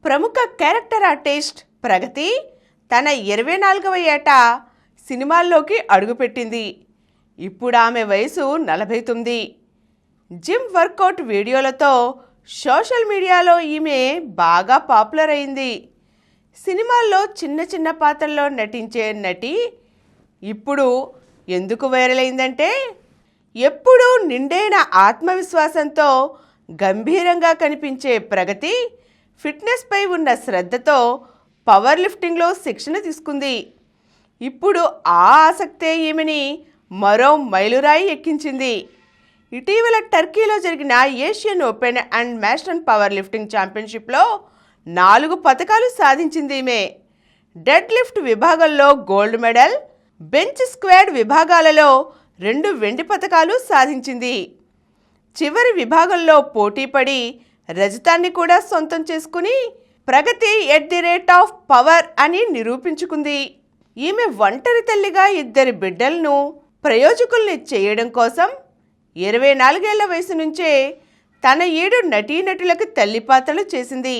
ప్రముఖ character artist ప్రగతి తన 24వ ఏట సినిమాల్లోకి అడుగుపెట్టింది. ఇప్పుడు ఆమె వయసు 49. జిమ్ వర్కౌట్ వీడియోలతో సోషల్ మీడియాలో ఈమె బాగా పాపులర్ అయింది. సినిమాల్లో చిన్న చిన్న పాత్రల్లో నటించే నటి ఇప్పుడు ఎందుకు వైరల్ అయిందంటే, ఎప్పుడూ నిండైన ఆత్మవిశ్వాసంతో గంభీరంగా కనిపించే ప్రగతి ఫిట్నెస్పై ఉన్న శ్రద్ధతో పవర్ లిఫ్టింగ్లో శిక్షణ తీసుకుంది. ఇప్పుడు ఆ ఆసక్తే ఈమెని మరో మైలురాయి ఎక్కించింది. ఇటీవల టర్కీలో జరిగిన Asian open and master power lifting ఛాంపియన్షిప్లో 4 పతకాలు సాధించింది ఈమె. డెడ్ లిఫ్ట్ విభాగంలో గోల్డ్ మెడల్, బెంచ్ స్క్వాడ్ విభాగాలలో 2 వెండి పతకాలు సాధించింది. చివరి విభాగంలో పోటీపడి రజతాన్ని కూడా సొంతం చేసుకుని Pragati at the rate of power అని నిరూపించుకుంది. ఈమె ఒంటరి తల్లిగా 2 బిడ్డలను ప్రయోజకుల్ని చేయడం కోసం 24 ఏళ్ల వయసు నుంచే తన 7 నటీనటులకు తల్లి పాత్రలు చేసింది.